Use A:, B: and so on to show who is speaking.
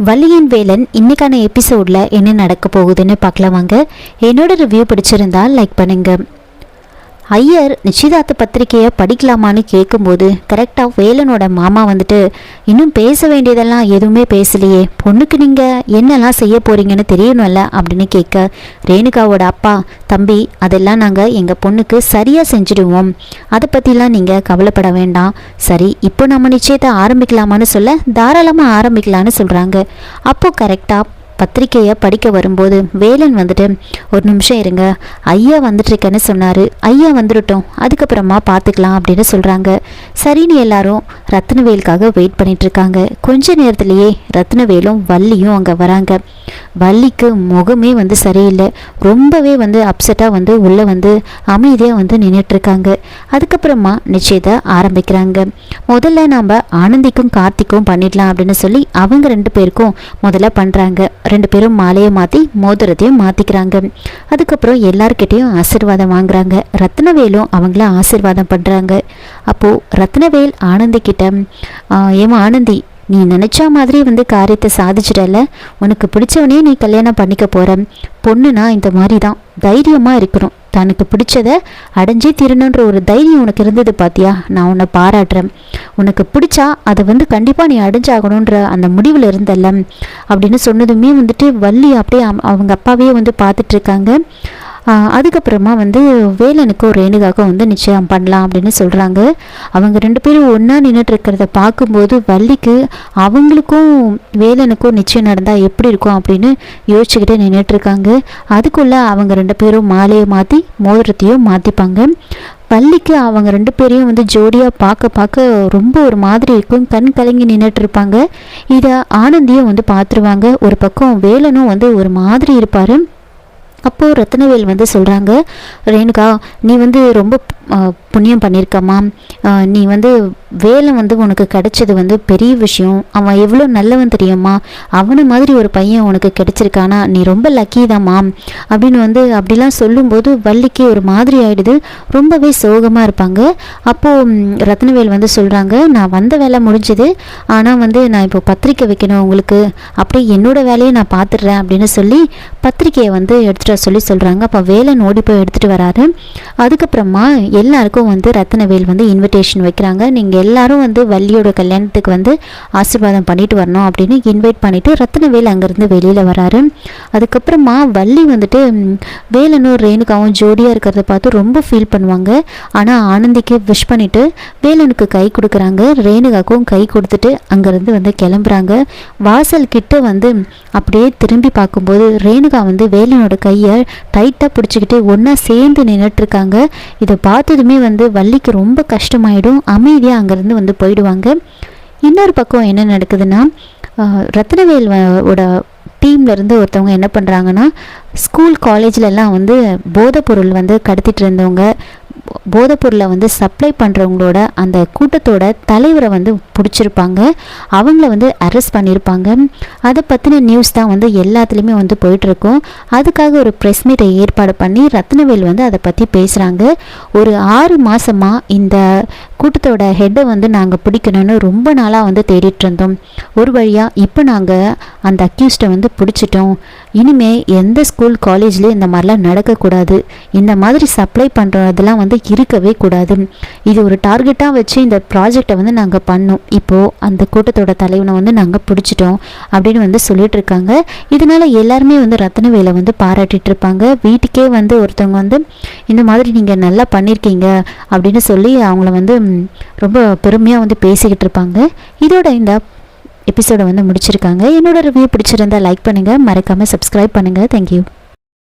A: வள்ளியின் வேலன் இன்னைக்கான எபிசோடில் என்ன நடக்க போகுதுன்னு பார்க்கலாம் வாங்க. என்னோட ரிவ்யூ பிடிச்சிருந்தா லைக் பண்ணுங்க. ஐயர் நிச்சயதார்த்த பத்திரிக்கையை படிக்கலாமான்னு கேட்கும்போது கரெக்டாக வேலனோட மாமா வந்துட்டு இன்னும் பேச வேண்டியதெல்லாம் எதுவுமே பேசலையே, பொண்ணுக்கு நீங்கள் என்னெல்லாம் செய்ய போகிறீங்கன்னு தெரியணும்ல அப்படின்னு கேட்க, ரேணுகாவோட அப்பா தம்பி அதெல்லாம் நாங்கள் எங்கள் பொண்ணுக்கு சரியாக செஞ்சுடுவோம், அதை பற்றிலாம் நீங்கள் கவலைப்பட வேண்டாம், சரி இப்போ நம்ம நிச்சயத்தை ஆரம்பிக்கலாமான்னு சொல்ல தாராளமாக ஆரம்பிக்கலான்னு சொல்கிறாங்க. அப்போது கரெக்டாக பத்திரிக்கையை படிக்க வரும்போது வேலன் வந்துட்டு ஒரு நிமிஷம் இருங்க, ஐயா வந்துட்டுருக்கேன்னு சொன்னார், ஐயா வந்துட்டோம் அதுக்கப்புறமா பார்த்துக்கலாம் அப்படின்னு சொல்கிறாங்க. சரின்னு எல்லாரும் ரத்னவேலுக்காக வெயிட் பண்ணிகிட்ருக்காங்க. கொஞ்ச நேரத்துலேயே ரத்னவேலும் வள்ளியும் அங்கே வராங்க. வள்ளிக்கு முகமே வந்து சரியில்லை, ரொம்பவே வந்து அப்செட்டாக உள்ளே அமைதியாக நின்றுட்டுருக்காங்க. அதுக்கப்புறமா நிச்சயத்தை ஆரம்பிக்கிறாங்க. முதல்ல நாம் ஆனந்திக்கும் கார்த்திக்கும் பண்ணிடலாம் அப்படின்னு சொல்லி அவங்க 2 பேருக்கும் முதல்ல பண்ணுறாங்க. 2 பேரும் மாலையை மாற்றி மோதிரத்தையும் மாற்றிக்கிறாங்க. அதுக்கப்புறம் எல்லார்கிட்டையும் ஆசீர்வாதம் வாங்குறாங்க. ரத்னவேலும் அவங்கள ஆசீர்வாதம் பண்ணுறாங்க. அப்போது ரத்னவேல் ஆனந்தி கிட்ட, ஏமா ஆனந்தி, நீ நினச்சா மாதிரி காரியத்தை சாதிச்சிடல, உனக்கு பிடிச்சவனே நீ கல்யாணம் பண்ணிக்க போகிற, பொண்ணுனா இந்த மாதிரி தான் தைரியமாக இருக்கணும், தனக்கு பிடிச்சதை அடைஞ்சே தீரணுன்ற ஒரு தைரியம் உனக்கு இருந்தது பார்த்தியா, நான் உன்னை பாராட்டுறேன், உனக்கு பிடிச்சா அதை கண்டிப்பாக நீ அடைஞ்சாகணுன்ற அந்த முடிவில் இருந்தல்ல அப்படின்னு சொன்னதுமே வள்ளி அப்படியே அவங்க அப்பாவே பார்த்துட்ருக்காங்க. அதுக்கப்புறமா வேலனுக்கும் ரேணுகாவுக்கும் நிச்சயம் பண்ணலாம் அப்படின்னு சொல்கிறாங்க. அவங்க 2 பேரும் ஒன்றா நின்றுட்டுருக்கிறத பார்க்கும்போது வள்ளிக்கு அவங்களுக்கும் வேலனுக்கும் நிச்சயம் நடந்தால் எப்படி இருக்கும் அப்படின்னு யோசிச்சுக்கிட்டே நின்றுட்டுருக்காங்க. அதுக்குள்ளே அவங்க 2 பேரும் மாலையை மாற்றி மோதிரத்தையும் மாற்றிப்பாங்க. வள்ளிக்கு அவங்க 2 பேரையும் ஜோடியாக பார்க்க ரொம்ப ஒரு மாதிரி இருக்கும், கண் கலங்கி நின்றுட்டு இருப்பாங்க. இதை ஆனந்தியும் பார்த்துருவாங்க. ஒரு பக்கம் வேலனும் ஒரு மாதிரி இருப்பார். அப்போது ரத்னவேல் சொல்கிறாங்க, ரேணுகா நீ ரொம்ப புண்ணியம் பண்ணியிருக்கம்மா, நீ வேலை உனக்கு கிடைச்சது பெரிய விஷயம், அவன் எவ்வளோ நல்லவன் தெரியுமா, அவனை மாதிரி ஒரு பையன் உனக்கு கிடைச்சிருக்கானா, நீ ரொம்ப லக்கி தாம்மா அப்படின்னு அப்படிலாம் சொல்லும்போது வள்ளிக்கு ஒரு மாதிரி ஆகிடுது, ரொம்பவே சோகமாக இருப்பாங்க. அப்போது ரத்னவேல் சொல்கிறாங்க, நான் வந்த வேலை முடிஞ்சது, ஆனால் நான் இப்போ பத்திரிக்கை வைக்கணும் உங்களுக்கு, அப்படியே என்னோட வேலையை நான் பார்த்துடுறேன் அப்படின்னு சொல்லி பத்திரிக்கையை எடுத்துகிட்டு சொல்லி சொல்கிறாங்க. அப்போ வேலன் ஓடி போய் எடுத்துகிட்டு வராரு. அதுக்கப்புறமா எல்லாருக்கும் ரத்னவேல் இன்விடேஷன் வைக்கிறாங்க. நீங்கள் எல்லாரும் வள்ளியோட கல்யாணத்துக்கு ஆசீர்வாதம் பண்ணிட்டு வரணும் அப்படின்னு இன்வைட் பண்ணிவிட்டு ரத்னவேல் அங்கேருந்து வெளியில் வராரு. அதுக்கப்புறமா வள்ளி வேலனும் ரேணுகாவும் ஜோடியாக இருக்கிறத பார்த்து ரொம்ப ஃபீல் பண்ணுவாங்க. ஆனால் ஆனந்திக்கு விஷ் பண்ணிவிட்டு வேலனுக்கு கை கொடுக்குறாங்க. ரேணுகாவுக்கும் கை கொடுத்துட்டு அங்கேருந்து கிளம்புறாங்க. வாசல் கிட்ட அப்படியே திரும்பி பார்க்கும்போது ரேணுகா வேலனோட கையை டைட்டாக பிடிச்சிக்கிட்டு ஒன்றா சேர்ந்து நின்றுட்டுருக்காங்க. இதை பார்த்ததுமே வள்ளிக்கு ரொம்ப கஷ்டமாயிடும். அமைதியாக அங்கேருந்து போயிடுவாங்க. இன்னொரு பக்கம் என்ன நடக்குதுன்னா, ரத்னவேல் ஓட டீம்லேருந்து ஒருத்தவங்க என்ன பண்ணுறாங்கன்னா, ஸ்கூல் காலேஜ்லலாம் போதைப்பொருள் கடத்திட்டு இருந்தவங்க, போதைப்பொருளை சப்ளை பண்ணுறவங்களோட அந்த கூட்டத்தோட தலைவரை பிடிச்சிருப்பாங்க. அவங்கள அரெஸ்ட் பண்ணியிருப்பாங்க. அதை பற்றின நியூஸ் தான் எல்லாத்துலேயுமே போயிட்டுருக்கோம். அதுக்காக ஒரு ப்ரெஸ் மீட்டை ஏற்பாடு பண்ணி ரத்னவேல் அதை பற்றி பேசுகிறாங்க. ஒரு 6 மாதமாக இந்த கூட்டத்தோட ஹெட்டை நாங்கள் பிடிக்கணும்னு ரொம்ப நாளாக தேடிட்டு இருந்தோம். ஒரு வழியாக இப்போ நாங்கள் அந்த அக்யூஸ்டை பிடிச்சிட்டோம். இனிமேல் எந்த ஸ்கூல் காலேஜ்லேயும் இந்த மாதிரிலாம் நடக்கக்கூடாது, இந்த மாதிரி சப்ளை பண்ணுறதெல்லாம் இருக்கவே கூடாது, இது ஒரு டார்கெட்டாக வச்சு இந்த ப்ராஜெக்டை நாங்கள் பண்ணோம். இப்போது அந்த கூட்டத்தோட தலைவனை நாங்கள் பிடிச்சிட்டோம் அப்படின்னு சொல்லிட்டு இருக்காங்க. இதனால் எல்லாருமே ரத்னவேலை பாராட்டிட்டு இருப்பாங்க. வீட்டுக்கே ஒருத்தவங்க இந்த மாதிரி நீங்கள் நல்லா பண்ணியிருக்கீங்க அப்படின்னு சொல்லி அவங்கள ரொம்ப பெருமையாக பேசிக்கிட்டு இருப்பாங்க. இதோட இந்த எபிசோடை முடிச்சிருக்காங்க. என்னோட ரிவ்யூ பிடிச்சிருந்தா லைக் பண்ணுங்கள், மறக்காமல் சப்ஸ்கிரைப் பண்ணுங்கள். தேங்க்யூ.